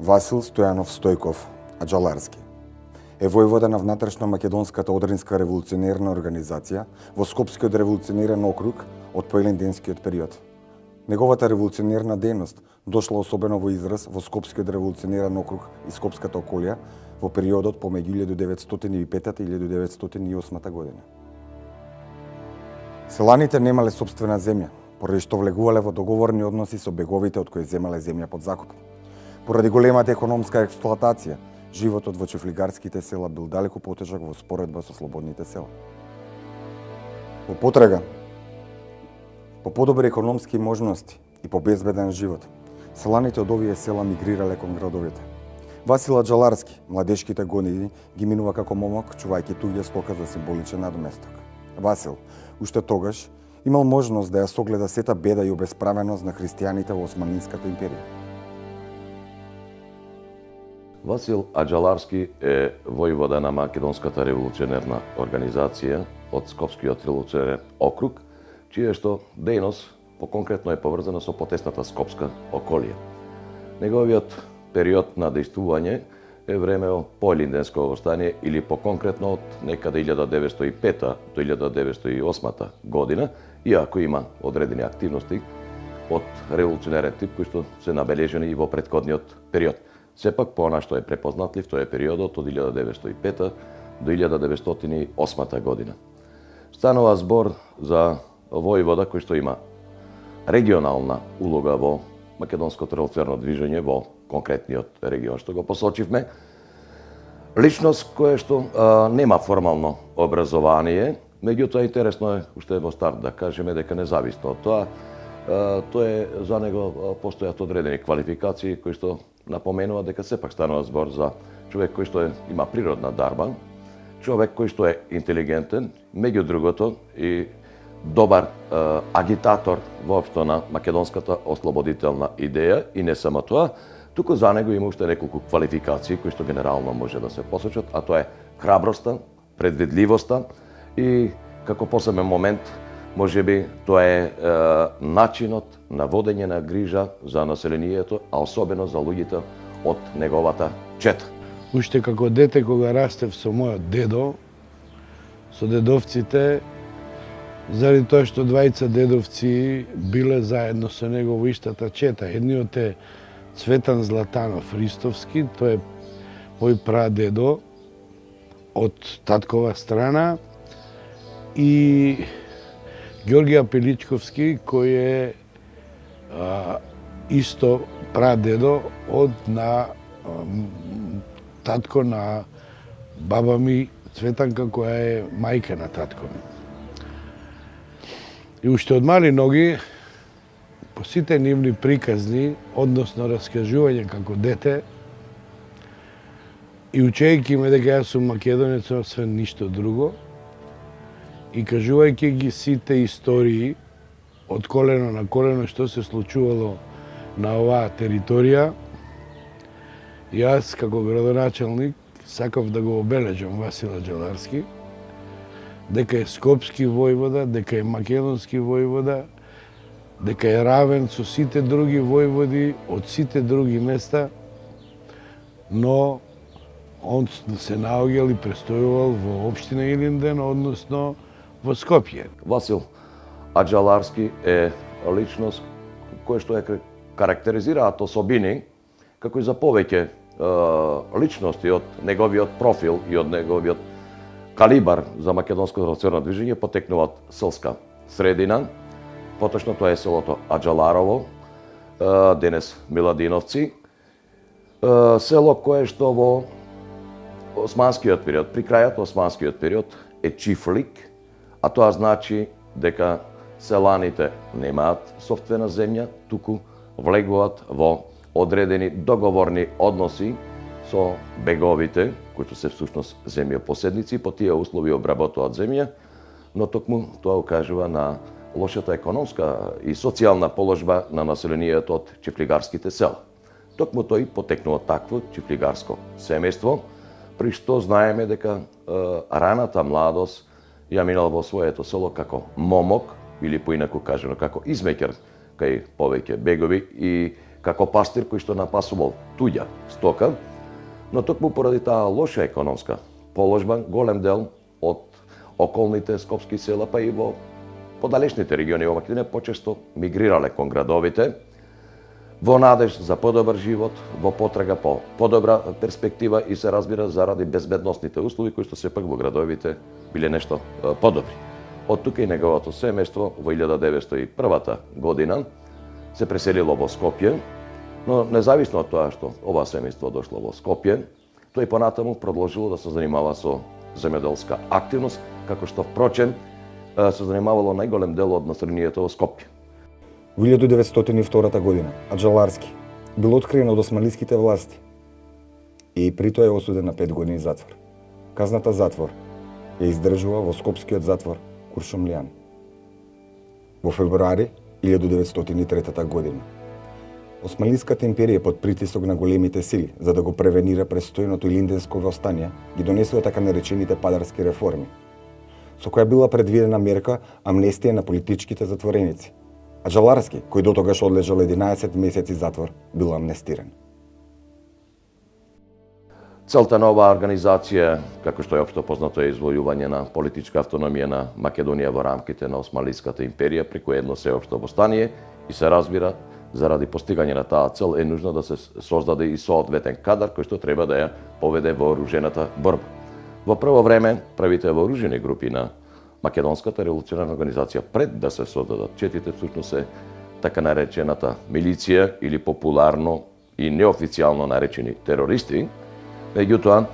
Васил Стојанов Стојков Аџаларски е војвода на внатрешно-македонската Одринска револуционерна организација во Скопскиот револуционерен округ од поелинденскиот период. Неговата револуционерна дејност дошла особено во израз во Скопскиот револуционерен округ и Скопската околија во периодот помеѓу 1905 и 1908 година. Селаните немале сопствена земја, поради што влегувале во договорни односи со беговите од кои земале земја под закуп. Поради големата економска експлоатација, животот во чифлигарските села бил далеку потежок во споредба со слободните села. Во потрага по подобри економски можности и по безбеден живот, селаните од овие села мигрирале кон градовите. Васил Аџаларски младешките години ги минува како момок, чувајќи туѓа стока за символичен надместок. Васил, уште тогаш, имал можност да ја согледа сета беда и обесправеност на христијаните во Османлинската империја. Васил Аџаларски е војвода на Македонската револуционерна организација од Скопскиот револуционерен округ, чија што дејност поконкретно е поврзана со потесната Скопска околија. Неговиот период на дејствување е време поелинденско востание или поконкретно од некаде 1905 до 1908 година, иако има одредени активности од револуционерен тип кои што се набележени и во претходниот период. Сепак поона што е препознатлив, тој е периодот од 1905 до 1908 година. Станува збор за војвода кој што има регионална улога во македонското револуционерно движење во конкретниот регион што го посочивме. Личност која што нема формално образование, меѓутоа интересно е уште во старт да кажеме дека независно од тоа, за него постојат одредени квалификации кои што напоменува дека сепак станува збор за човек кој што има природна дарба, човек кој што е интелигентен, меѓу другото и добар агитатор воопшто на македонската ослободителна идеја и не само тоа, туку за него има уште неколку квалификации кои што генерално може да се посочат, а тоа е храброста, предвидливоста и како посебен момент можеби тоа е начинот на водење на грижа за населението, а особено за луѓето од неговата чета. Уште како дете кога растев со мојот дедо, со дедовците, заради тоа што двајца дедовци биле заедно со него во истата чета. Едниот е Цветан Златанов Ристовски, тој е мој прадедо од таткова страна, и Ѓорѓе Апеличковски, кој е исто прадедо од татко на баба ми Цветанка, која е мајка на татко ми. И уште од мали ноги, по сите нивни приказни, односно раскажување како дете, и учејќи ме дека јас сум македонец, освен ништо друго, и кажувајќи ги сите истории од колено на колено што се случувало на оваа територија, јас како градоначалник сакав да го обележам Васил Аџаларски, дека е скопски војвода, дека е македонски војвода, дека е равен со сите други војводи од сите други места, но он се наоѓал и престојувал во општина Илинден, односно во Скопје. Васил Аџаларски е личност која што е карактеризираат особини, како и за повеќе личности од неговиот профил и од неговиот калибар за македонско револуционерно движење потекнуваат селска средина, поточно тоа е селото Аџаларово, денес Миладиновци, село кое што во османскиот период, при крајот османскиот период е чифлик, а тоа значи дека селаните немаат сопствена земја, туку влегуваат во одредени договорни односи со беговите, кои се всушност земјопоседници, по тие услови обработуваат земја, но токму тоа укажува на лошата економска и социјална положба на населението од чифлигарските села. Токму тој потекнува такво чифлигарско семејство, при што знаеме дека раната младост ја минал во своето село како момок, или поинаку кажано како измеќар кај повеќе бегови и како пастир кој што напасувал туѓа стока, но токму поради таа лоша економска положба, голем дел од околните скопски села, па и во подалечните региони во Македонија почесто мигрирале кон градовите, во надеж за подобар живот, во потрага по подобра перспектива и се разбира заради безбедносните услови кои што сепак во градовите биле нешто подобри. Од тука и неговото семејство во 1901 година се преселило во Скопје, но независно од тоа што ова семејство дошло во Скопје, тој понатаму продолжило да се занимава со земјоделска активност, како што впрочем се занимавало најголем дел од населението во Скопје. Во 1902 година Аџаларски бил откриен од османлиските власти и при тоа е осуден на 5 години затвор. Казната затвор ја издржува во скопскиот затвор Куршумлијан. Во февруари 1903 година Османлиската империја под притисок на големите сили за да го превенира престојното Илинденско восстание ги донесува така наречените падарски реформи, со која била предвидена мерка амнестија на политичките затвореници. Аџаларски, кој дотогаш одлежал 11 месеци затвор, бил амнестиран. Целта на оваа организација, како што е општо познато, е извојување на политичка автономија на Македонија во рамките на Османлиската империја преку едно сеопшто восстание и се разбира, заради постигање на таа цел е нужно да се создаде и соодветен кадар кој што треба да ја поведе вооружената борба. Во прво време, првите вооружени групи на Македонската револуционарна организација пред да се создадат четите всушност е така наречената милиција или популарно и неофицијално наречени терористи. Меѓутоа,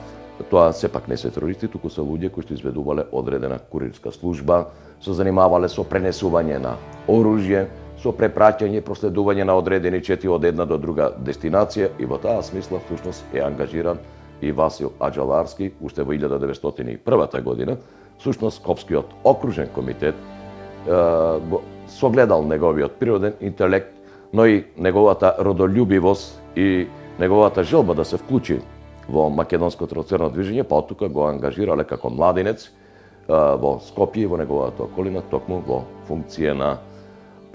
тоа сепак не се терористи, туку се луѓе кои што изведувале одредена курирска служба, се занимавале со пренесување на оружје, со препраќање и проследување на одредени чети од една до друга дестинација и во таа смисла всушност е ангажиран и Васил Аџаларски уште во 1901 година. Всушност Скопскиот окружен комитет го согледал неговиот природен интелект, но и неговата родолюбивост и неговата желба да се вклучи во македонското револуционарно движење, па оттука го ангажирале како младинец во Скопје и во неговата околина, токму во функција на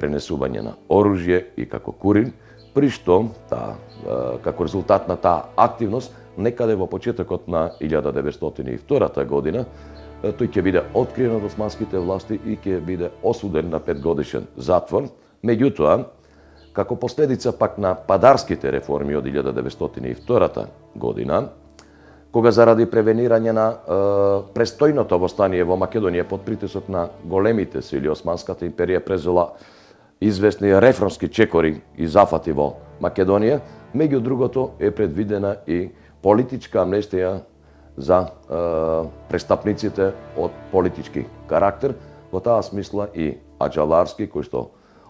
пренесување на оружје и како курир, при што како резултат на таа активност, некаде во почетокот на 1902 година, тој ќе биде откриен од османските власти и ќе биде осуден на 5 годишен затвор. Меѓутоа, како последица пак на падарските реформи од 1902 година, кога заради превенирање на престојното восстание во Македонија под притисок на големите сили, Османската империја презела известни реформски чекори и зафати во Македонија, меѓу другото е предвидена и политичка амнестија за престапниците од политички карактер. Во таа смисла и Аџаларски, кој што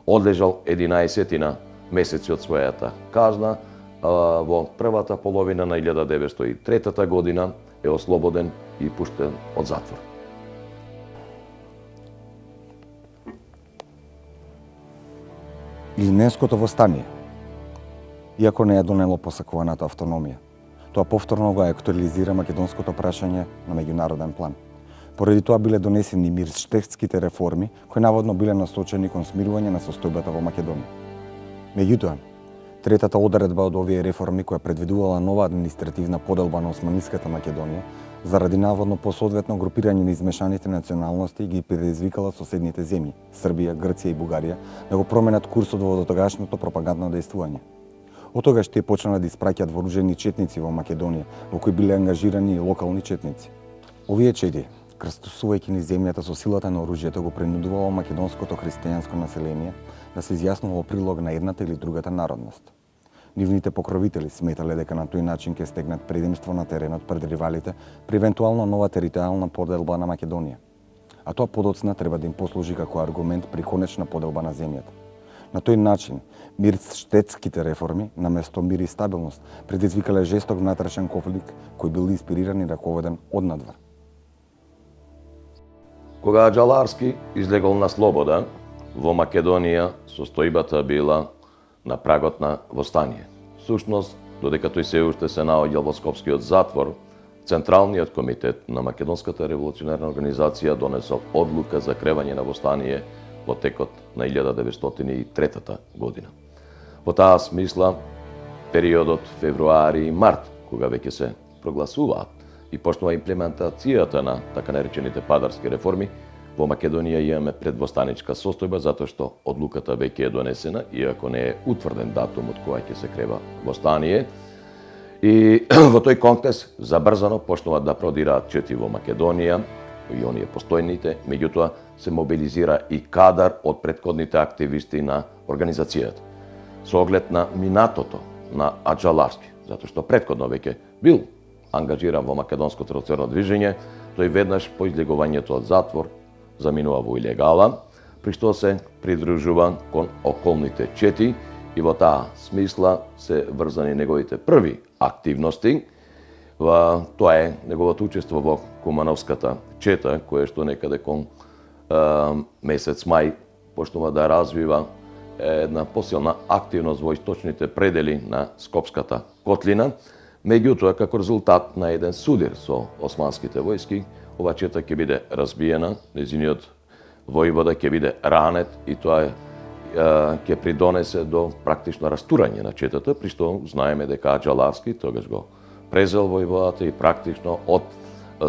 одлежал 11 месеци од својата казна, во првата половина на 1903 година е ослободен и пуштен од затвор. Илинденското восстание, иако не е донело посакуваната автономија, тоа повторно го актуализира македонското прашање на меѓународен план. Поради тоа биле донесени мирштевските реформи, кои наводно биле насочени кон смирување на состојбата во Македонија. Меѓутоа, третата одредба од овие реформи, која предвидувала нова административна поделба на Османлиската Македонија, заради наводно посоодветно групирање на измешаните националности, ги предизвикала соседните земји, Србија, Грција и Бугарија, да го променат курсот во дотогашното пропагандно дејствување. Од тогаш тие почнаа да испраќаат вооружени четници во Македонија, во кои биле ангажирани и локални четници. Овие чети, крстосувајќи низ земјата со силата на оружјето, го принудувало македонското христијанско население да се изјаснува во прилог на едната или другата народност. Нивните покровители сметале дека на тој начин ќе стегнат предимство на теренот пред ривалите при евентуална нова територијална поделба на Македонија. А тоа подоцна треба да им послужи како аргумент при конечна поделба на земјата. На тој начин, мирштетските реформи, наместо мир и стабилност, предизвикале жесток внатрешен конфликт кој бил инспириран и раководен однадвор. Кога Аџаларски излегол на слобода, во Македонија состојбата била на прагот на восстание. Всушност, додека тој се уште се наоѓал во Скопскиот затвор, Централниот комитет на Македонската револуционарна организација донесол одлука за кревање на восстание во текот на 1903 година. Во таа смисла, периодот февруари и март, кога веќе се прогласуваат и почнува имплементацијата на така наречените падарски реформи, во Македонија имаме предвостаничка состојба затоа што одлуката веќе е донесена, иако не е утврден датум од која ќе се крева востание. И во тој контекст забрзано почнуваат да продираат чети во Македонија, и оние постојните, меѓутоа се мобилизира и кадар од претходните активисти на организацијата. Со оглед на минатото на Аџаларски, затоа што претходно веќе бил ангажиран во македонското револуционерно движење, тој веднаш по излегувањето од затвор заминува во илегала, при што се придружува кон околните чети и во таа смисла се врзани неговите први активности. Тоа е неговото учество во Кумановската чета, кое што некаде кон месец мај почнува да развива една посилна активност во источните предели на Скопската котлина. Меѓутоа, како резултат на еден судир со османските војски, ова чета ќе биде разбиена, незиниот војвода ќе биде ранет и тоа ќе придонесе до практично растурање на четата, при што знаеме дека Аџаларски тогаш го презел војводата и практично од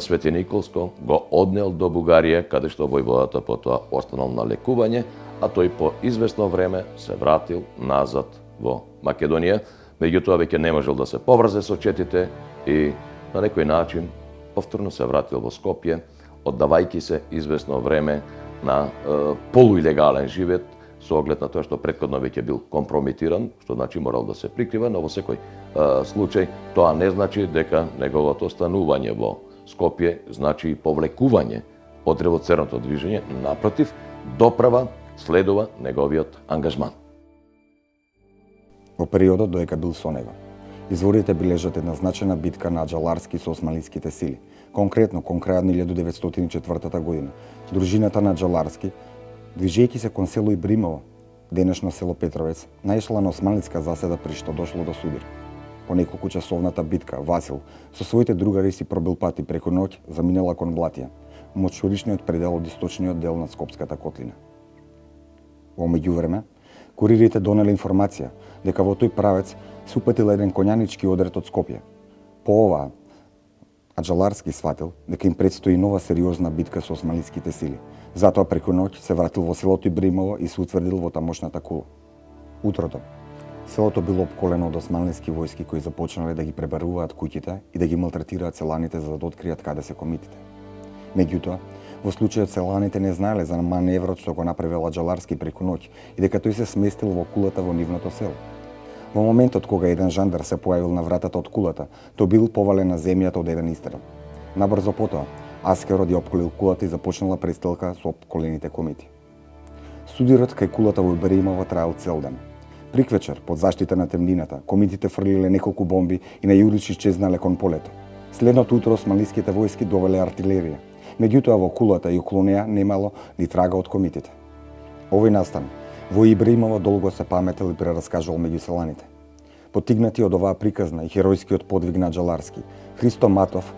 Свети Николско го однел до Бугарија, каде што војводата потоа останал на лекување, а тој по известно време се вратил назад во Македонија. Меѓутоа веќе не можел да се поврзе со четите и на некој начин повторно се вратил во Скопје, оддавајќи се известно време на полуилегален живот со оглед на тоа што претходно веќе бил компрометиран, што значи морал да се прикрива, но во секој случај тоа не значи дека неговото останување во Скопје значи и повлекување од револуционерното движење, напротив, доправа следува неговиот ангажман. Во периодот додека бил со него, изворите бележат една значајна битка на Аџаларски со османлиските сили. Конкретно, кон крајот на 1904 година, дружината на Аџаларски, движејќи се кон село Ибримово, денешно село Петровец, наишла на османлиска заседа при што дошло до судир. По неколку часовната битка, Васил со своите другари си пробил пати преку ноќ, заминела кон Блатија, мочуричниот предел од источниот дел на Скопската котлина. Во меѓувреме, куририте донеле информација дека во тој правец се упатил еден конјанички одред од Скопје. По ова, Аџаларски сватил дека им предстои нова сериозна битка со османлиските сили. Затоа преку ноќ се вратил во селото Ибримово и се утврдил во тамошната кула. Утрото, селото било опколено од османлиски војски кои започнале да ги пребаруваат куќите и да ги малтретираат селаните за да откријат каде се комитите. Меѓутоа, во случајот селаните не знаеле за маневрот што го направил Аџаларски преку ноќ и дека тој се сместил во кулата во нивното село. Во моментот кога еден жандар се појавил на вратата од кулата, тој бил повален на земјата од еден истрел. Набрзо потоа, аскерот ја опколил кулата и започнала престрелка со опколените комити. Судирот кај кулата во Ибримово траел цел ден. Приквечер, под заштита на темнината, комитите фрлиле неколку бомби и најурич исчезнале кон полето. Следното утро османлиските војски довеле артилерија. Меѓутоа во кулата и околу неа немало ни трага од комитите. Овој настан во Ибримово долго се паметел и прераскажал меѓу селаните. Потигнати од оваа приказна и херојскиот подвиг на Аџаларски, Христо Матов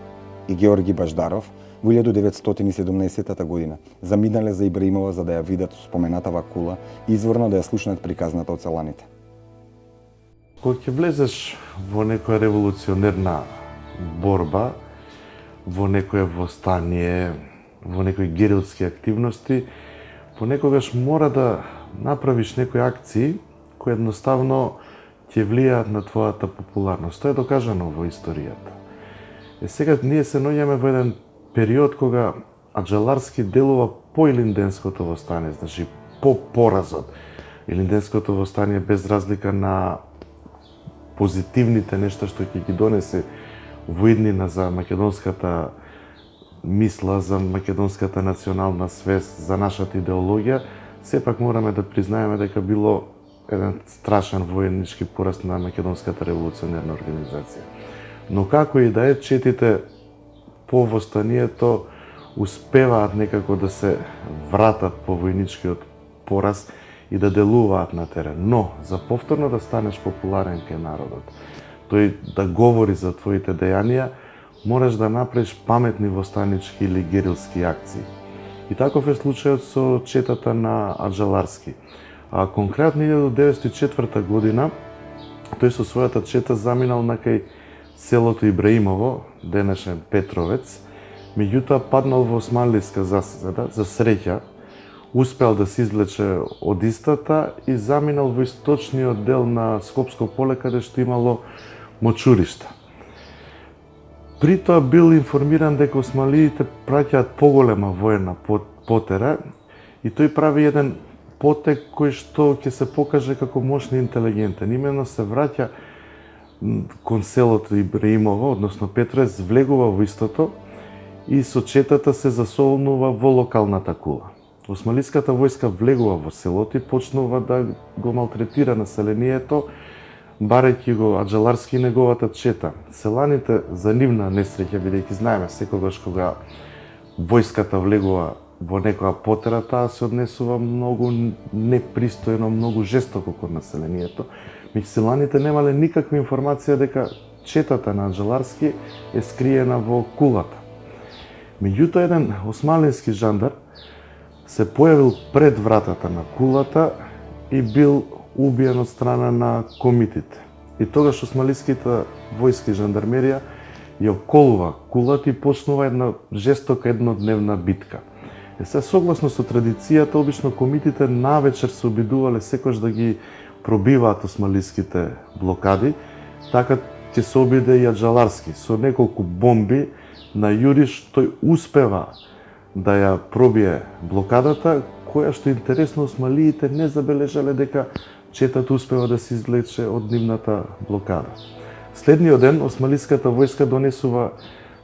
и Георги Баждаров во 1917 година заминале за Ибримово за да ја видат споменатава кула и изворно да ја слушнат приказната од селаните. Кога ќе влезеш во некоја револуционерна борба, во некое востание, во некои герилски активности, понекогаш мора да направиш некои акции кои едноставно ќе влијаат на твојата популарност. Тоа е докажано во историјата. Сега ние се наоѓаме во еден период кога Аџаларски делува по Илинденското востание, значи по поразот. Илинденското востание без разлика на позитивните нешта што ќе ги донесе во иднина за македонската мисла, за македонската национална свест, за нашата идеологија, сепак мораме да признаеме дека било еден страшен војнички пораз на македонската револуционерна организација. Но како и да е, четите по востанието успеваат некако да се вратат по војничкиот пораз и да делуваат на терен. Но, за повторно да станеш популарен кај народот, тој да говори за твоите дејанија, мораш да направиш паметни востанички или герилски акции. И таков е случајот со четата на Аџаларски. А конкретно 1904 година тој со својата чета заминал на кај селото Ибраимово, денешен Петровец, меѓутоа паднал во османлиска засада, за среќа, успеал да се извлече од истата и заминал во источниот дел на Скопско поле, каде што имало мочуришта. При тоа бил информиран дека османлиите праќаат поголема воена потера и тој прави еден потек кој што ќе се покаже како мощен и интелигентен. Именно се враќа кон селото Ибраимово, односно Петровец, влегува во истото и со четата се засолнува во локалната кула. Османлиската војска влегува во селото и почнува да го малтретира населението, барајќи го Аџаларски и неговата чета. Селаните за нивна несреќа, бидејќи знаеме секогаш кога војската влегува во некоја потера, таа се однесува многу непристојно, многу жестоко кон населението. Меѓу селаните немале никаква информација дека четата на Аџаларски е скриена во кулата. Меѓутоа, еден османлински жандар се појавил пред вратата на кулата и бил убиен од страна на комитите. И тогаш османлиските војски и жандармерија ја околува кулата и почнува една жестока еднодневна битка. Се согласно со традицијата, обично комитите навечер се обидувале секојаш да ги пробиваат османлиските блокади, така ќе се обиде и Аџаларски. Со неколку бомби на јуриш тој успева да ја пробие блокадата, која што интересно османлиите не забележале дека четата успева да се извлече од нивната блокада. Следниот ден османлиската војска донесува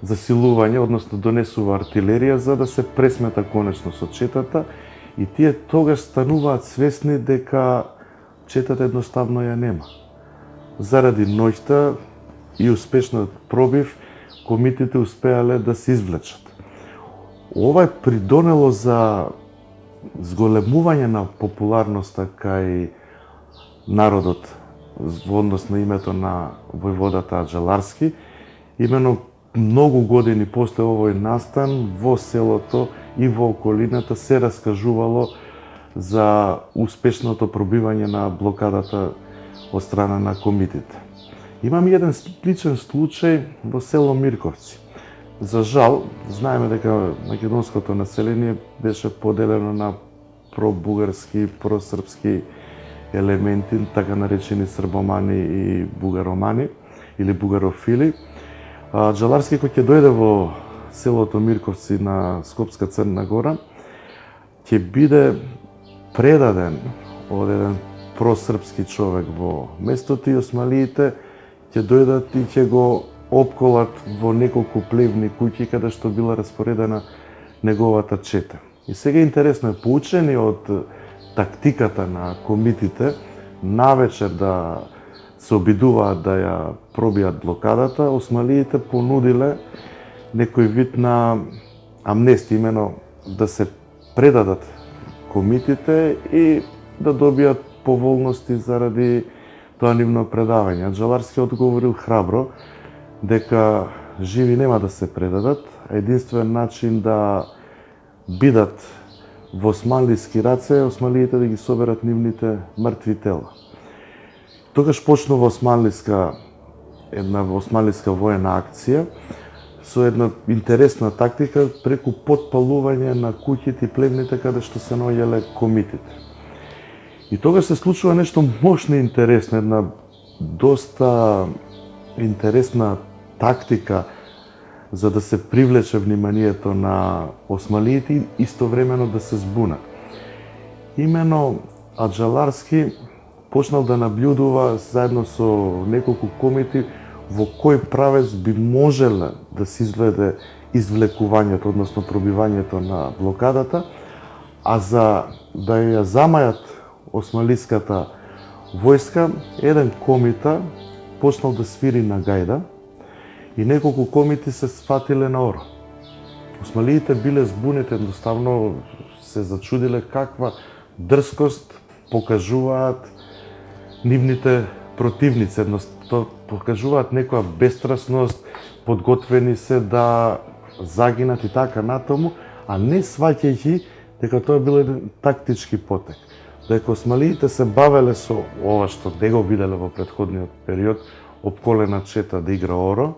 засилување, односно донесува артилерија за да се пресмета конечно со четата и тие тогаш стануваат свесни дека четата едноставно ја нема. Заради ноќта и успешниот пробив, комитите успеале да се извлечат. Ова е придонело за зголемување на популарноста кај народот во однос на името на војводата Аџаларски. Именно многу години после овој настан во селото и во околината се раскажувало за успешното пробивање на блокадата од страна на комитите. Имам еден сличен случај во село Мирковци. За жал, знаеме дека македонското население беше поделено на пробугарски и просрпски елементи, така наречени србомани и бугаромани или бугарофили. Аџаларски кој ќе дојде во селото Мирковци на Скопска Црна Гора, ќе биде предаден од еден просрпски човек во местото и османлиите ќе дојдат и ќе го опколат во неколку плевни куќи каде што била распоредена неговата чета. И сега интересно е, поучени од тактиката на комитите, навечер да се обидуваат да ја пробијат блокадата, османлиите понудиле некој вид на амнестија, имено да се предадат комитите и да добијат поволности заради тоа нивно предавање. Аџаларски одговорил храбро дека живи нема да се предадат, а единствен начин да бидат во османлиски раце, османлиите да ги соберат нивните мртви тела. Тогаш почнува една османлиска воена акција со една интересна тактика преку потпалување на куќите и плевните каде што се наоѓале комитите. И тогаш се случува нешто мощно интересно, една доста интересна тактика за да се привлече вниманието на османлиите и истовремено да се збунат. Имено Аџаларски почнал да наблюдува заедно со неколку комити во кој правец би можеле да се изведе извлекувањето, односно пробивањето на блокадата, а за да ја замајат османлиската војска, еден комита почнал да свири на гајда и неколку комити се сфатиле на оро. Османлиите биле збунети, едноставно се зачудиле каква дрскост покажуваат нивните противници, едноставно покажуваат некоја бестрасност, подготвени се да загинат и така натаму, а не сваќајќи дека тоа бил еден тактички потек. дека осмалиите се бавеле со ова што не го виделе во претходниот период, опколена чета да игра оро,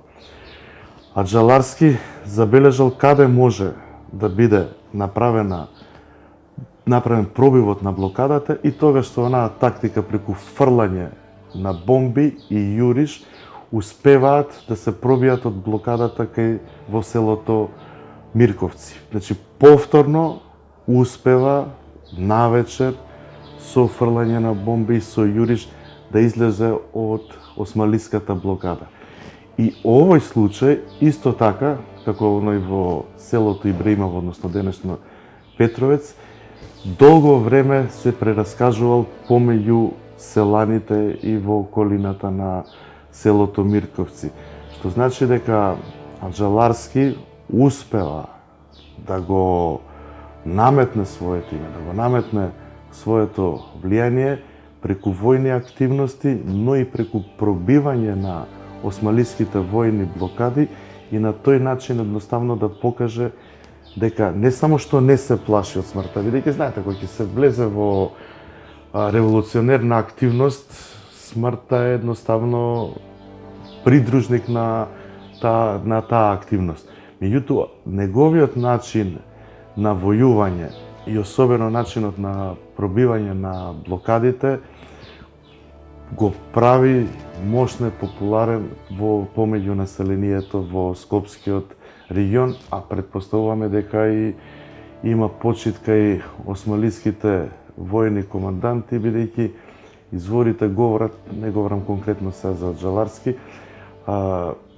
а Джаларски забележал каде може да биде направен пробивот на блокадата и тогаш со онаа тактика преку фрлање на бомби и јуриш успеваат да се пробијат од блокадата кај во селото Мирковци. Значи повторно успева навечер со фрлање на бомби и со јуриш да излезе од осмалиската блокада. И овој случај исто така како оној во селото Ибраимово, односно денешно Петровец, долго време се прераскажувал помеѓу селаните и во околината на селото Мирковци. Што значи дека Аџаларски успела да го наметне своето име, да го наметне своето влијание преку војни активности, но и преку пробивање на осмалиските војни блокади и на тој начин едноставно да покаже дека не само што не се плаши од смртта, бидејќи знаете, кој ќе се влезе во револуционерна активност, смртта е едноставно придружник на таа активност. Меѓутоа, неговиот начин на војување и особено начинот на пробивање на блокадите го прави мощно популарен во помеѓу населението во Скопскиот регион, а предпоставуваме дека и има почит кај осмалиските војни команданти, бидејќи изворите говорат, не говорам конкретно се за Аџаларски,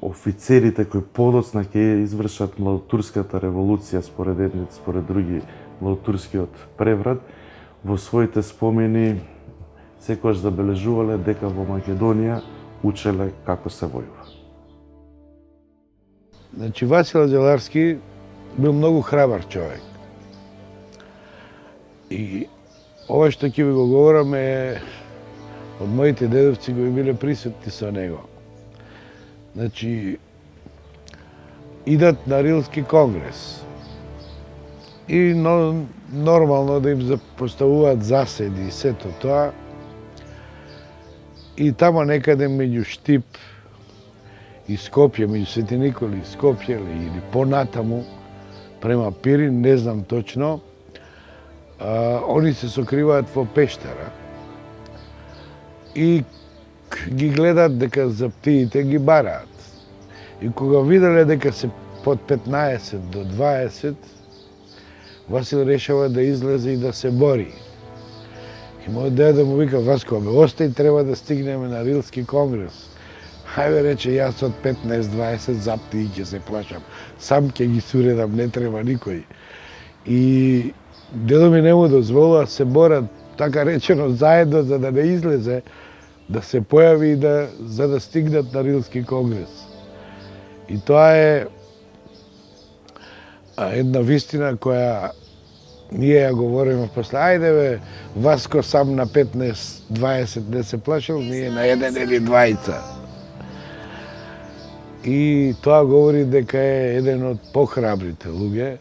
офицерите кои подоцна ќе извршат младотурската револуција според едни, според други младотурскиот преврат, во своите спомени секогаш забележувале дека во Македонија учеле како се војува. Значи, Васил Аџаларски бил многу храбар човек. И ова што ќе ви го говорам е од моите дедовци кои биле присутни со него. Значи, идат на Рилски конгрес и нормално да им поставуваат заседи и сето тоа. И тамо некаде меѓу Штип и Скопје, меѓу Свети Николи и Скопје или понатаму према Пирин, не знам точно, они се сокриваат во пештера и ги гледат дека заптиите ги бараат. И кога виделе дека се под 15 до 20, Васил решава да излезе и да се бори. И мојот дедо му вика: Васко, бе, остај, треба да стигнеме на Рилски конгрес. Хајде, рече, јас од 15-20 запти и ќе се плашам. Сам ќе ги суредам, не треба никој. И дедо ми не му дозволува се борат, така речено, заедно, за да не излезе, да се појави и за да стигнат на Рилски конгрес. И тоа е една вистина која ние ја говориме после. Ајде бе, Васко сам на 15-20 не се плашил, ние на 1 или 2. И тоа говори дека е еден од похрабрите луѓе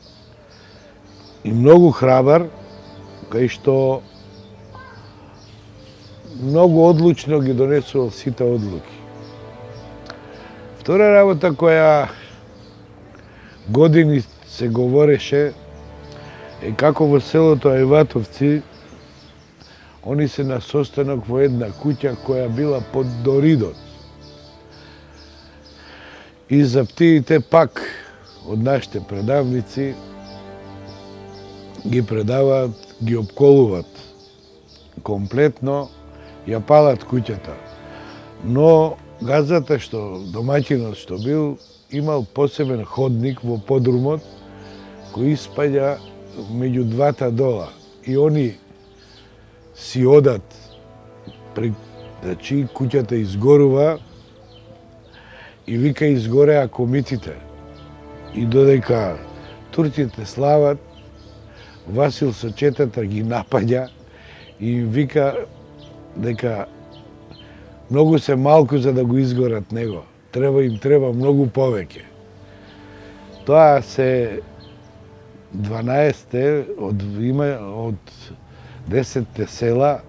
и многу храбар, кај што многу одлучно ги донесувал сите одлуки. Втора работа која години се говореше е како во селото Ајватовци они се на состанок во една куќа која била под Доридот. И заптиите пак од нашите предавници ги предаваат, ги обколуваат комплетно, ја палат куќата. Но газата што домаќинот што бил, имал посебен ходник во подрумот кој испаѓа меѓу двата дола. И они си одат, значи куќата изгорува и вика изгореа комитите. И додека турците слават, Васил со четата ги напаѓа и вика дека многу се малку за да го изгорат него. Им треба многу повеќе. Тоа се 12 од 10 села,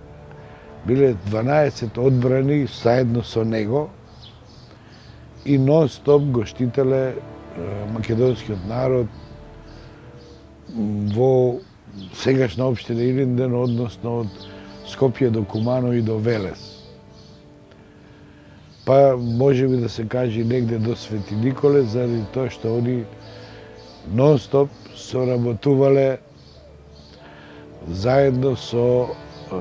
биле 12 одбрани заедно со него и нон-стоп го штителе македонскиот народ во сегашна општина Илинден, односно од Скопје до Кумано и до Велес. Па може би да се каже негде до Свети Николе, заради тоа што они нон-стоп соработувале заедно со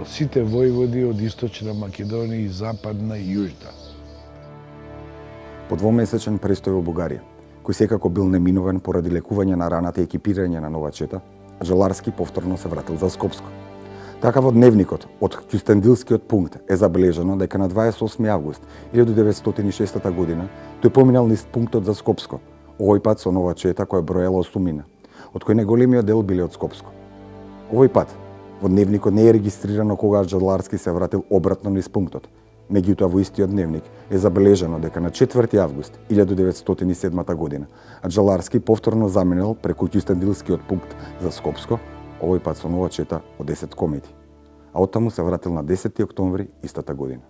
сите војводи од Источна Македонија и Западна и Јужна. По двомесечен престој во Бугарија, кој секако бил неминуван поради лекување на раната и екипирање на нова чета, Аџаларски повторно се вратил за Скопско. Така во дневникот од Кюстендилскиот пункт е забележано дека на 28 август 1906 година тој поминал низ пунктот за Скопско, овој пат со нова чета која броела 8, од кој најголемиот дел биле од Скопско. Овој пат во дневникот не е регистрирано кога Аџаларски се вратил обратно низ пунктот. Меѓутоа во истиот дневник е забележано дека на 4 август 1907 година Аџаларски повторно заминал преку Кюстендилскиот пункт за Скопско, овој пат со нова чета од 10 комети, а оттаму се вратил на 10 октомври истата година.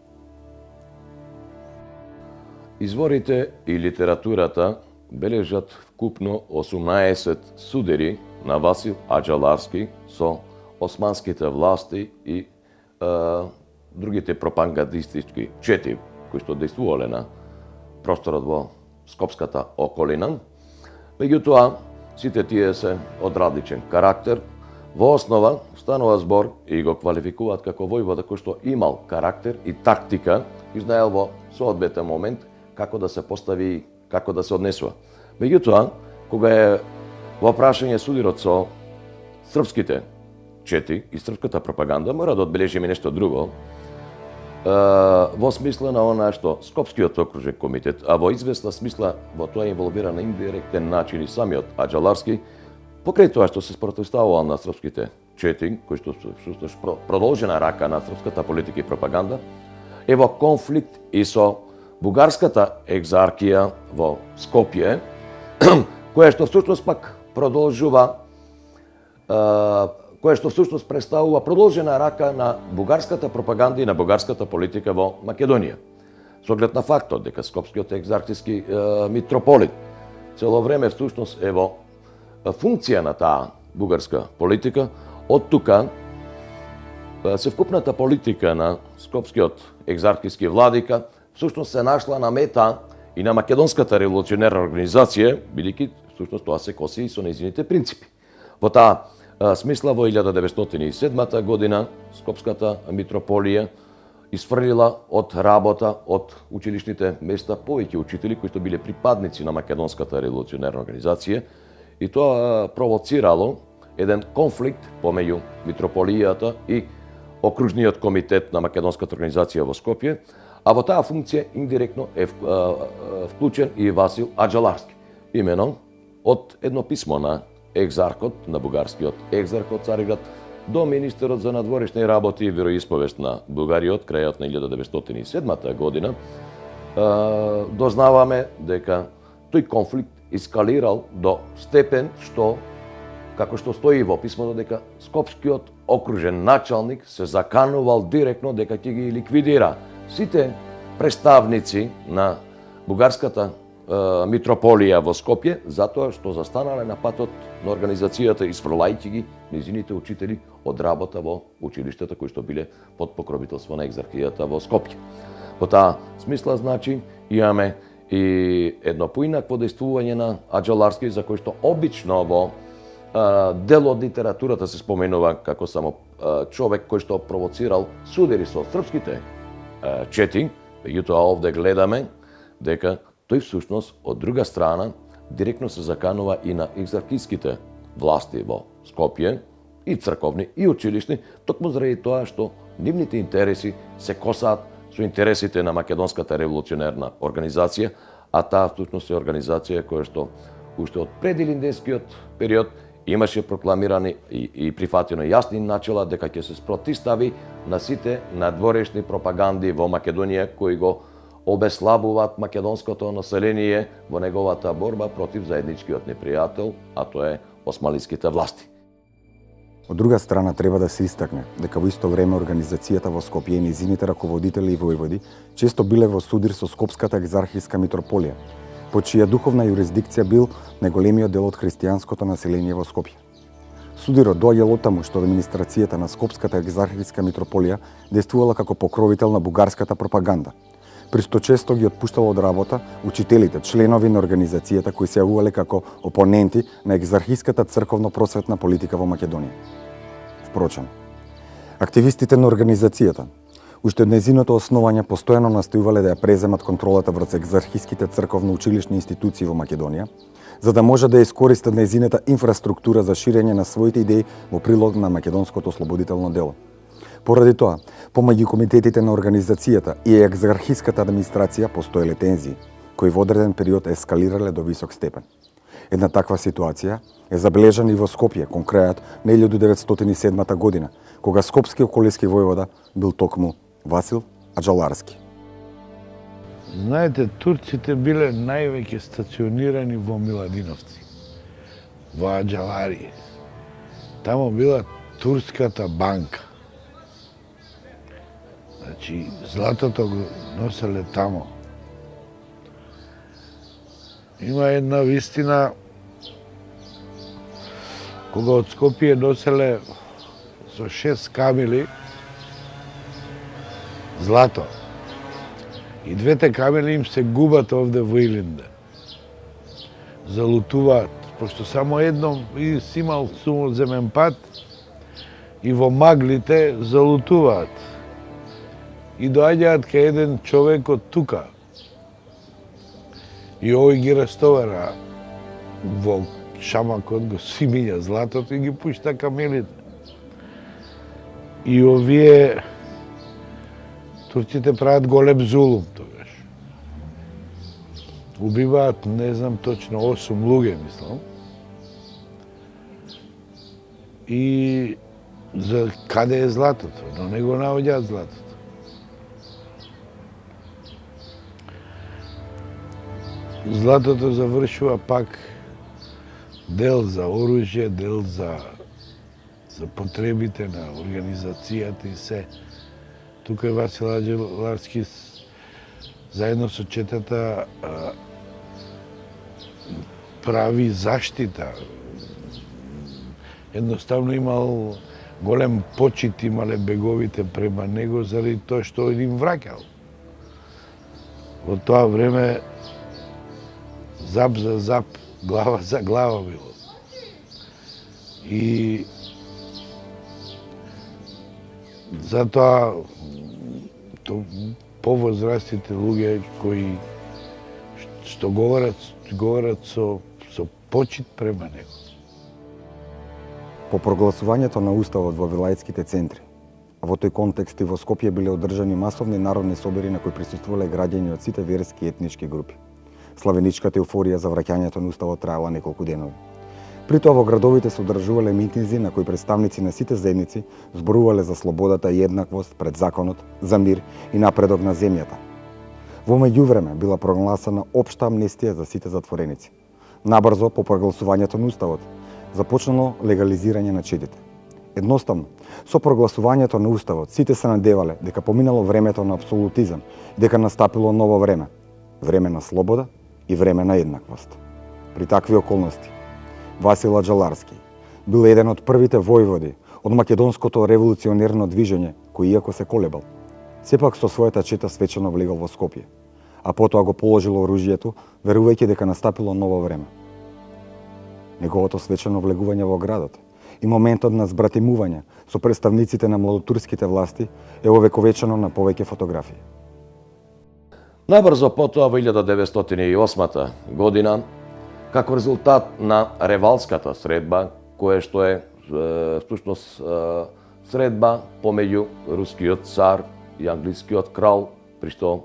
Изворите и литературата бележат вкупно 18 судери на Васил Аџаларски со османските власти и другите пропагандистички чети кои што действувале на просторот во Скопската околина. Меѓутоа, сите тие се од различен карактер. Во основа станува збор и го квалификуваат како војвода кој што имал карактер и тактика и знаел во соодветен момент како да се постави и како да се однесува. Меѓутоа, кога е во прашање судирот со српските чети и српската пропаганда, мора да одбележиме нешто друго, во смисла на она што Скопскиот окружен комитет, а во известна смисла во тоа инволвира на индиректен начин и самиот Аџаларски, покрај тоа што се спротивставувал на српските чети, кои што се продолжена рака на српската политика и пропаганда, е во конфликт и со бугарската екзархија во Скопје, која што всушност пак продолжува која што всушност представува продолжена рака на бугарската пропаганда и на бугарската политика во Македонија. Со оглед на фактот дека Скопскиот екзархиски митрополит цело време всушност е во функција на таа бугарска политика, од тука севкупната политика на Скопскиот екзархиски владика всушност се нашла на мета и на Македонската револуционерна организација, бидејќи всушност тоа се коси и со нејзините принципи. Во таа смисла во 1907 година Скопската митрополија isfrlila od работа од училишните места повеќе учители кои што биле припадници на Македонската револуционерна организација и тоа провоцирало еден конфликт помеѓу митрополијата и окружниот комитет на Македонската организација во Скопје, а во таа функција индиректно е вклучен и Васил Аџаларски. Имено од едно писмо на екзархот, на бугарскиот екзарх од Цариград, до министерот за надворешни работи и вероисповест на Бугарија од крајот на 1907 година, дознаваме дека тој конфликт ескалирал до степен што, како што стои во писмото, дека Скопскиот окружен началник се заканувал директно дека ќе ги ликвидира сите представници на бугарската митрополија во Скопје, затоа што застанале на патот на организацијата, исфрлајќи ги низините учители од работа во училиштата кои што биле под покровителство на екзархијата во Скопје. Во таа смисла, значи, имаме и едно поинакво действување на Аџаларски, за кој што обично во дел од литературата се споменува како само човек кој што провоцирал судери со српските чети, меѓутоа овде гледаме дека тој всушност од друга страна директно се заканува и на екзархиските власти во Скопје, и црковни, и училишни, токму заради тоа што нивните интереси се косаат со интересите на Македонската револуционерна организација, а таа всушност е организација која што уште од предилинденскиот период имаше прокламирани и прифатено јасни начела дека ќе се спротивстави на сите надворешни пропаганди во Македонија кои го обеслабуваат македонското население во неговата борба против заедничкиот непријател, а тоа е османските власти. Од друга страна, треба да се истакне дека во исто време организацијата во Скопје и низините раководители и војводи често биле во судир со Скопската екзархиска митрополија, под чија духовна юрисдикција бил најголемиот дел од христијанското население во Скопје. Судирот доаѓал од таму што администрацијата на Скопската екзархиска митрополија действувала како покровител на бугарската пропаганда. Присто често ги отпуштала од работа учителите, членови на организацијата кои се јавувале како опоненти на екзархиската црковно-просветна политика во Македонија. Впрочем, активистите на организацијата, уште од незиното основање, постојано настојувале да ја преземат контролата врз екзархиските црковно-училишни институции во Македонија, за да може да ја искористат незината инфраструктура за ширење на своите идеи во прилог на македонското ослободително дело. Поради тоа, помеѓу комитетите на организацијата и екзархиската администрација постоеле тензии, кои во одреден период ескалирале до висок степен. Една таква ситуација е забележана и во Скопје кон крајот на 1907 година, кога скопски околиски војвода бил токму Васил Аџаларски. Знаете, турците биле највеќе стационирани во Миладиновци, во Аџалари. Тамо била турската банка. Значи, златото го носеле тамо. Има една вистина, кога од Скопје носеле со 6 камили злато. И двете камили им се губат овде во Илинде. Залутуваат, пошто само едном си имал сумоземен пат и во маглите залутуваат. И доаѓаат кај еден човек од тука. И овој ги растовара во шамакот, го симиња златото и ги пушта камилите. И овие турците прават голем зулум тогаш. Убиваат, не знам точно, 8 луѓе, мислам. И за каде е златото? Но не го наоѓаат златото. Златото завршува пак дел за оружје, дел за потребите на организацијата и се. Тука е Васил Аџаларски заедно со четата прави заштита. Едноставно имал голем почит, имале беговите према него заради тоа што им враќал. Во тоа време зап за зап, глава за глава било. И затоа повозрастите луѓе кои што говорат со почит према него. По прогласувањето на уставот во вилајските центри, а во тој контекст и во Скопје биле одржани масовни народни собори на кои присуствувале граѓани од сите верски и етнички групи. Славеничката еуфорија за враќањето на уставот траела неколку денови. При тоа во градовите се одржувале митинзи на кои представници на сите заедници зборувале за слободата и еднаквост пред законот, за мир и напредок на земјата. Во меѓувреме била прогласена општа амнестија за сите затвореници. Набрзо по прогласувањето на уставот започнало легализирање на четите. Едноставно, со прогласувањето на уставот сите се надевале дека поминало времето на апсолутизам и дека настапило ново време, време на слобода и време на еднаквост. При такви околности, Васил Аџаларски бил еден од првите војводи од македонското револуционерно движење, кој иако се колебал, сепак со својата чета свечено влегал во Скопје, а потоа го положил оружјето, верувајќи дека настапило ново време. Неговото свечено влегување во градот и моментот на збратимување со представниците на младотурските власти е овековечено на повеќе фотографии. Набрзо потоа во 1908 година, како резултат на Ревалската средба, која што е всушност средба помеѓу рускиот цар и англискиот крал, при што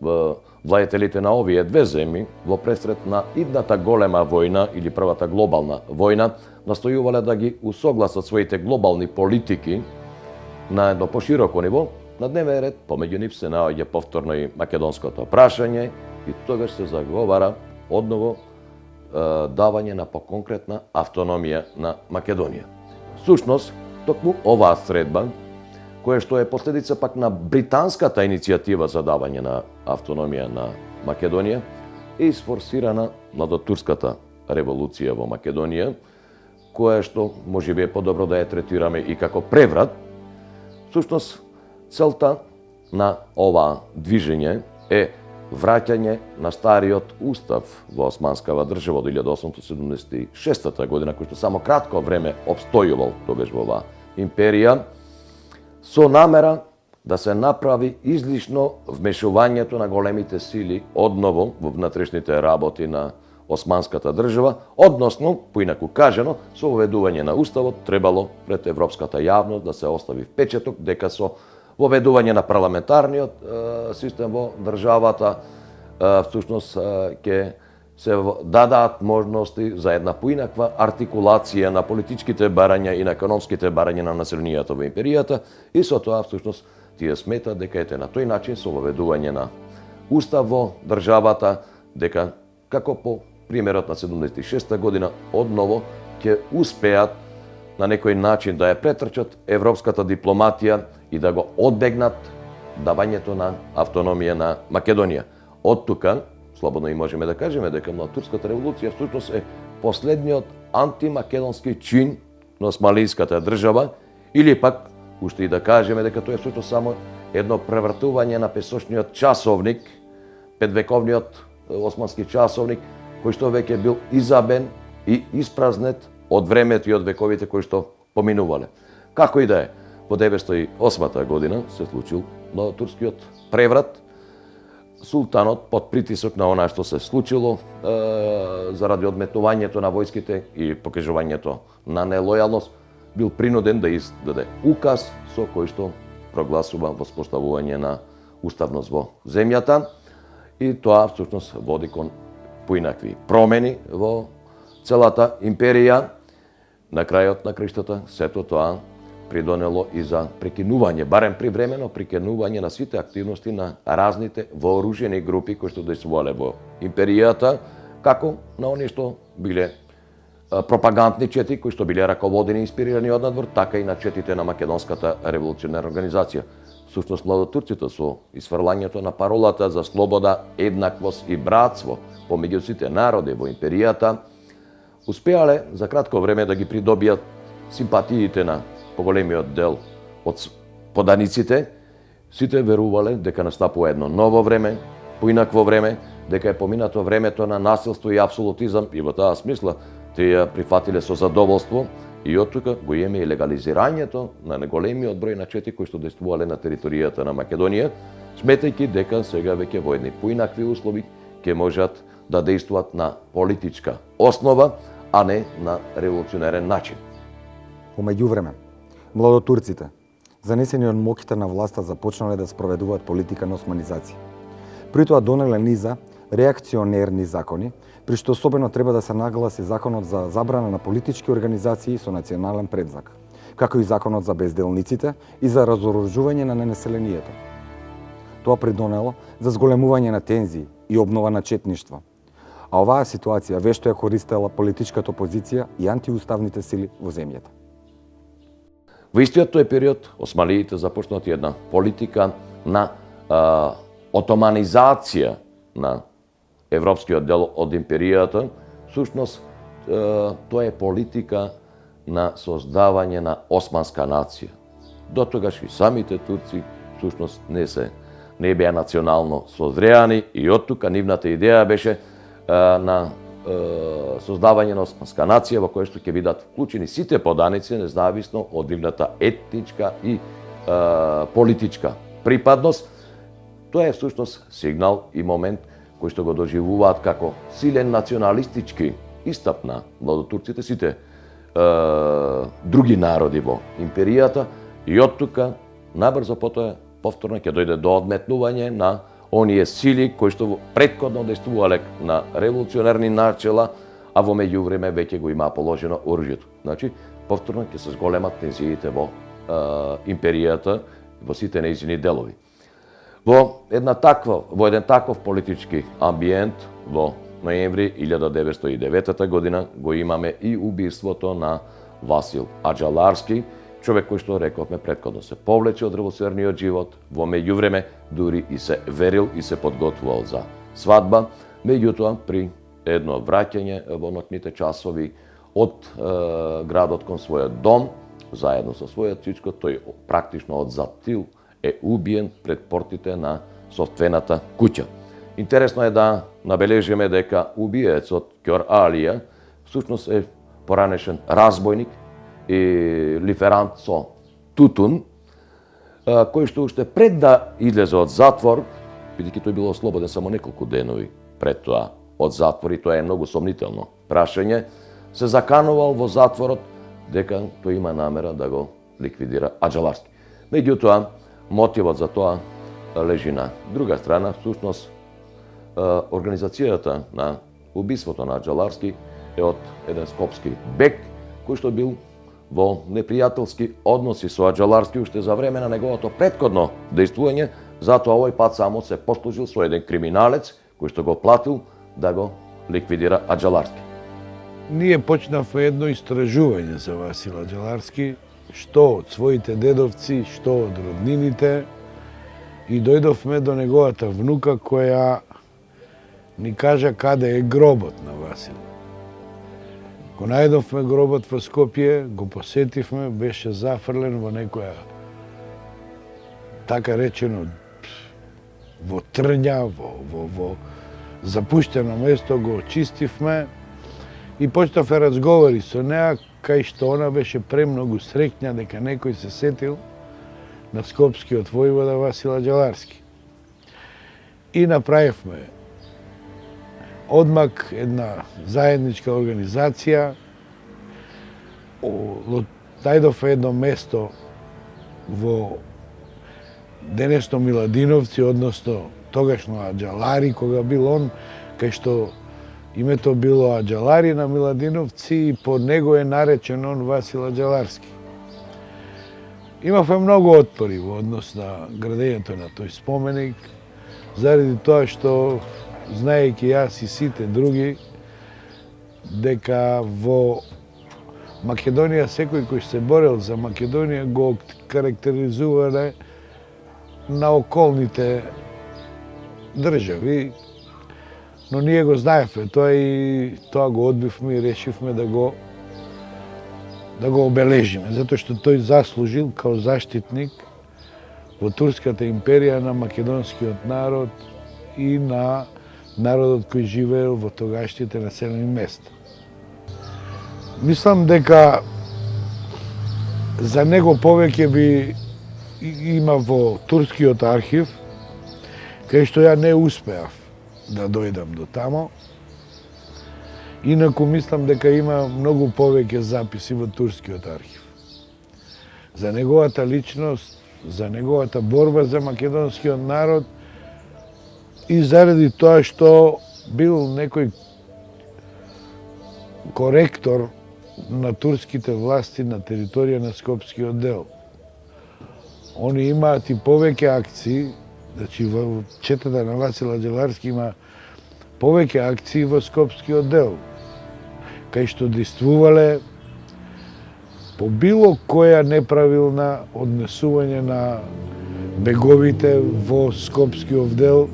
влајателите на овие две земји во пресрет на идната голема војна или првата глобална војна настојувале да ги усогласат своите глобални политики на едно пошироко ниво. На дневен ред помеѓу нив се наоѓа повторно и македонското прашање и тогаш се заговара одново давање на поконкретна автономија на Македонија. Всушност, токму оваа средба, која што е последица пак на британската иницијатива за давање на автономија на Македонија, е isforsirana младотурската револуција во Македонија, која што можеби е подобро да ја третираме и како преврат. Всушност, целта на ова движење е враќање на стариот устав во Османскава држава од 1876 година, кој што само кратко време обстојувал тогаш во оваа империја, со намера да се направи излишно вмешувањето на големите сили одново во внатрешните работи на Османската држава, односно, поинаку кажано, со воведување на уставот требало пред европската јавност да се остави впечаток дека со воведување на парламентарниот систем во државата всушност ќе се дадаат можности за една поинаква артикулација на политичките барања и на економските барања на населението во империјата, и со тоа всушност тие сметат дека ете на тој начин со воведување на устав во државата, дека како по примерот на 76 година одново ќе успеат на некој начин да ја претрчат европската дипломатија и да го одбегнат давањето на автономија на Македонија. Од тука, слободно и можеме да кажеме дека Младотурската револуција всушност е последниот антимакедонски чин на османлиската држава, или пак уште и да кажеме дека тоа е всушност само едно превртување на песочниот часовник, петвековниот османски часовник, кој што веќе бил изабен и испразнет од времето и од вековите кои што поминувале. Како и да е, во 908 година се случил Младотурскиот преврат. Султанот, под притисок на она што се случило, заради одметнувањето на војските и покажувањето на нелојалност, бил принуден да издаде указ со кој што прогласува воспоставување на уставност во земјата, и тоа всушност води кон поинакви промени во целата империја. На крајот на криштата сето тоа придонело и за прекинување, барем привремено прекинување на сите активности на разните вооружени групи кои што действувале во империјата, како на оние што биле пропагандни чети, кои што биле раководени и инспирирани однадвор, така и на четите на Македонската револуционерна организација. Всушност, младотурците со исфрлањето на паролата за слобода, еднаквост и братство помеѓу сите народи во империјата, успеале за кратко време да ги придобијат симпатиите на поголемиот дел од поданиците. Сите верувале дека настапува едно ново време, поинакво време, дека е поминато времето на насилство и апсолутизам, и во таа смисла тие ја прифатиле со задоволство, и од тука го имаме и легализирањето на неголемиот број на чети кои што действувале на територијата на Македонија, сметајќи дека сега веќе во едни поинакви услови ќе можат да действуваат на политичка основа, а не на револуционерен начин. Помеѓу време, младотурците, занесени од моките на власта, започнале да спроведуваат политика на османизација. При тоа донеле низа реакционерни закони, при што особено треба да се нагласи законот за забрана на политички организации со национален предзнак, како и законот за безделниците и за разоружување на ненаселението. Тоа придонело за зголемување на тензии и обнова на четништво, а оваа ситуација вешто ја користела политичката опозиција и антиуставните сили во земјата. Во истиот тој период, османлиите започнат една политика на отоманизација на европскиот дел од империјата. Всушност, тоа е политика на создавање на османска нација. До тогаш и самите турци всушност не беа национално созреани, и од тука нивната идеја беше на создавање на османска нација во која што ќе бидат вклучени сите поданици независно од нивната етничка и политичка припадност. Тоа е всушност сигнал и момент кој што го доживуваат како силен националистички истап на младотурците сите други народи во империјата, и од тука набрзо потоа повторно ќе дојде до одметнување на оние сили кои што претходно действувале на револуционерни начела, а во меѓувреме веќе го имаа положено оружјето. Значи, повторно ќе се зголемат тензиите во империјата, во сите нејзини делови. Во еден таков политички амбиент, во ноември 1909 година го имаме и убиството на Васил Аџаларски, човек кој што рековме претходно се повлече од револуционерниот живот, во меѓувреме дури и се верил и се подготвувал за свадба, меѓутоа при едно враќање во ноќните часови од градот кон својот дом, заедно со својот чичко, тој практично од затил е убиен пред портите на собствената куќа. Интересно е да набележиме дека убиецот Ќор Алија всушност е поранешен разбойник и лиферант со тутун, кој што уште пред да излезе од затвор, бидејќи тој бил ослободен само неколку денови пред тоа од затвор, и тоа е многу сомнително прашање, се заканувал во затворот дека тој има намера да го ликвидира Аџаларски. Меѓутоа, мотивот за тоа лежи на друга страна. Всушност, организацијата на убиството на Аџаларски е од еден скопски бек, кој што бил во непријателски односи со Аџаларски уште за време на неговото претходно дејствување, затоа овој пат само се послужил со еден криминалец кој што го платил да го ликвидира Аџаларски. Ние почнавме едно истражување за Васил Аџаларски, што од своите дедовци, што од роднините, и дојдовме до неговата внука која ни кажа каде е гробот на Васил. Го најдовме гробот во Скопје, го посетивме, беше зафрлен во некоја, така речено, во трња, во запуштено место, го очистивме и почнавме разговори со неа, кај што она беше премногу среќна дека некој се сетил на скопскиот војвода Васил Аџаларски. И направивме одмак една заедничка организација, најдовме едно место во денешно Миладиновци, односно тогашно Аџалари, кога бил он, кај што името било Аџалари на Миладиновци и по него е наречен он Васил Аџаларски. Имавме многу отпори во однос на градењето на тој споменик, заради тоа што, знаејќи јас и сите други, дека во Македонија секој кој се борел за Македонија го карактеризувале на околните држави, но ние го знаевме тоа и тоа го одбивме и решивме да го обележиме, затоа што тој заслужил као заштитник во Турската империја на македонскиот народ и на народот кој живеел во тогашните населени места. Мислам дека за него повеќе би има во турскиот архив, кај што ја не успеав да дојдам до тамо. Инаку мислам дека има многу повеќе записи во турскиот архив. За неговата личност, за неговата борба за македонскиот народ и заради тоа што бил некој коректор на турските власти на територија на Скопскиот дел. Они имаат и повеќе акции, значи во четата на Васил Аџаларски има повеќе акции во Скопскиот дел, кај што действувале по било која неправилна однесување на беговите во Скопскиот дел,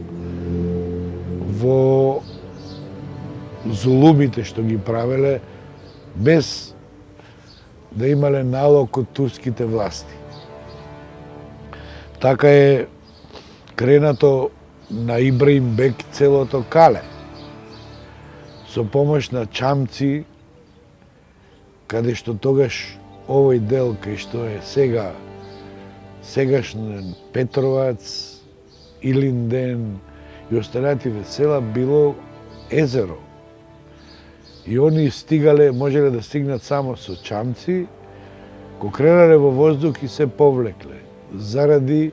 во зулумите што ги правеле, без да имале налог од турските власти. Така е кренато на Ибраим бек целото Кале, со помош на чамци, каде што тогаш овој дел кај што е сега, сегашен Петровац, Илинден и останативе села било езеро. И они стигале, можеле да стигнат само со чамци, го кренале во воздух и се повлекле, заради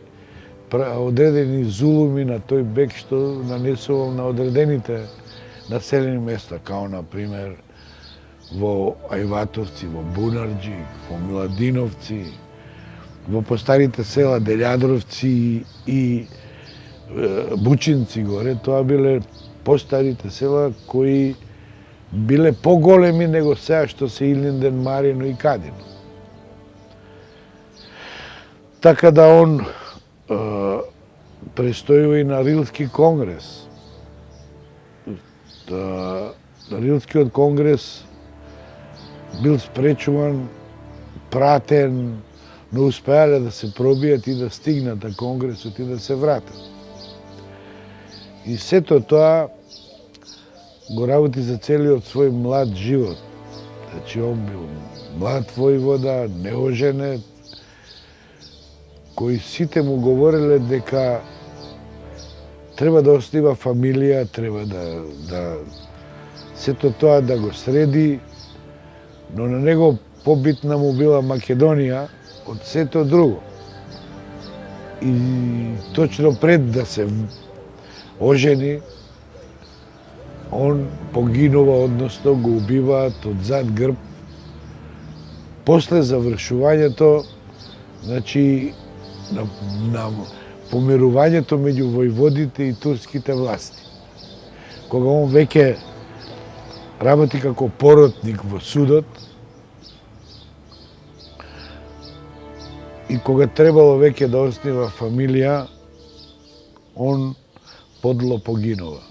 одредени зулуми на тој бек што нанесувал на одредените населени места, као, например, во Ајватовци, во Бунарџи, во Миладиновци, во постарите села Делјадровци и Бучинци горе. Тоа биле постарите села кои биле поголеми него сега што се Илинден, Марино и Кадино. Така да он престојува и на Рилски конгрес. Рилскиот конгрес бил спречуван, пратен, но успеале да се пробијат и да стигнат на конгресот и да се вратат. И сето тоа го работи за целиот свој млад живот. Значи, он бил млад војвода, неоженет, кои сите му говореле дека треба да основа фамилија, треба да сето тоа да го среди, но на него побитна му била Македонија од сето друго. И точно пред да се ожени, он погинува, односно го убиваат од зад грб. После завршувањето, значи, на помирувањето меѓу војводите и турските власти. Кога он веќе работи како поротник во судот и кога требало веќе да основа фамилија, он подло погинува.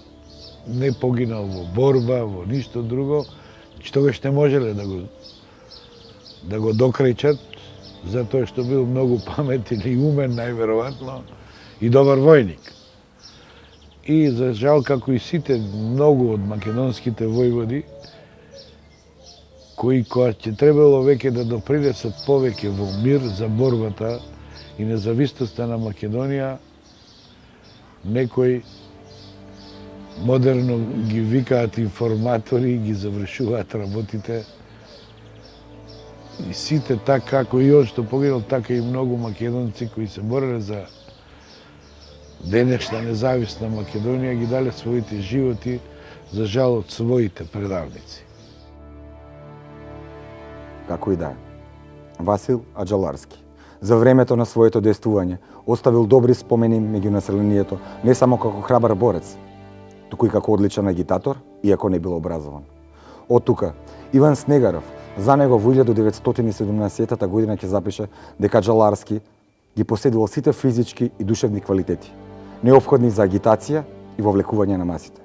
Не погинал во борба, во ништо друго, че тогаш не можеле да го докрајчат, затоа што бил многу паметен и умен, најверојатно, и добар војник. И за жал, како и сите многу од македонските војводи, кои кога ќе требало веќе да допринесат повеќе во мир за борбата и независноста на Македонија, некои модерно ги викаат информатори и ги завршуваат работите. И сите така, како и он што погинал, така и многу македонци кои се бореле за денешна независна Македонија, ги дале своите животи, за жал од своите предавници. Како и да е. Васил Аџаларски за времето на своето действување оставил добри спомени меѓу населението не само како храбар борец, туку и како одличен агитатор, иако не бил образован. Од тука, Иван Снегаров за него во 1917 година ќе запише дека Аџаларски ги поседувал сите физички и душевни квалитети, неопходни за агитација и вовлекување на масите.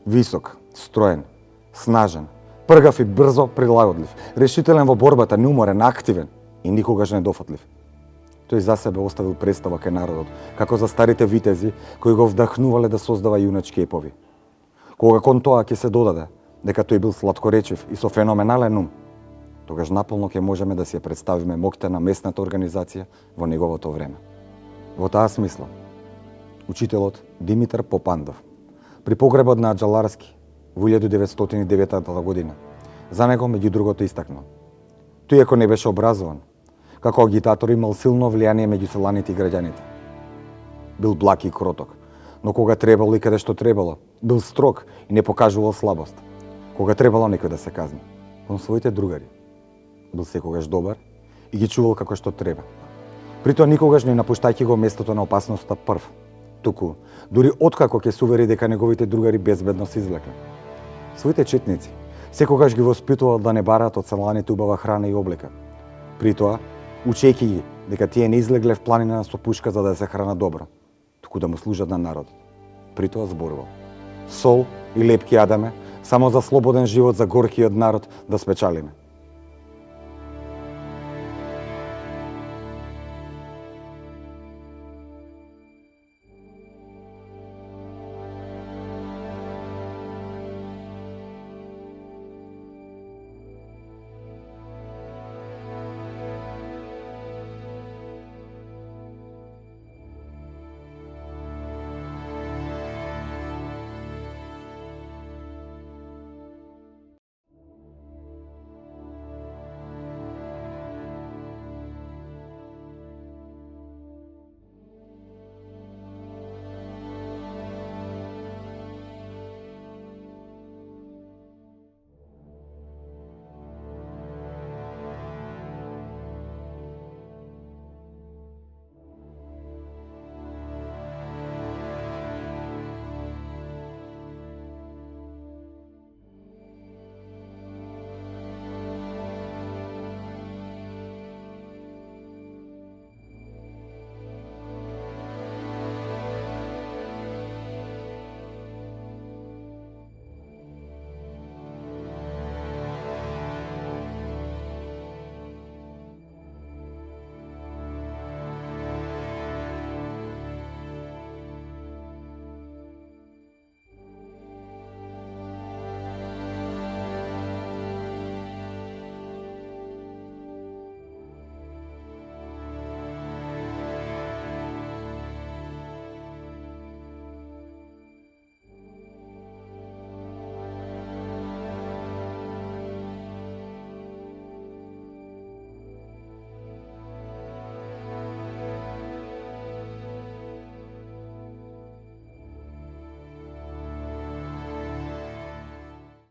Висок, строен, снажен, пргав и брзо прилагодлив, решителен во борбата, неуморен, активен и никогаш недофатлив. Тој за себе оставил представа кај народот, како за старите витези кои го вдахнувале да создава јуначки епови. Кога кон тоа ќе се додаде дека тој бил сладкоречив и со феноменален ум, тогаш наполно ќе можеме да си ја представиме моќта на местната организација во неговото време. Во таа смисла, учителот Димитар Попандов, при погребот на Аџаларски во 1909 година, за него меѓу другото истакнал: тој ако не беше образован, како агитатор имал силно влијание меѓу селаните и граѓаните. Бил благ и кроток, но кога требало и каде што требало, бил строг и не покажувал слабост. Кога требало некој да се казни, кон своите другари, бил секогаш добар и ги чувал како што треба. Притоа никогаш не напуштајќи го местото на опасноста прв, туку дури откако ќе се увери дека неговите другари безбедно се извлекле. Своите четници секогаш ги воспитувал да не бараат од селаните убава храна и облека. Притоа, учејќи ги дека тие не излегле в планина со пушка за да се храна добро, туку да му служат на народот. Притоа зборувал: сол и лепки јадеме, само за слободен живот за горкиот народ да спечалиме.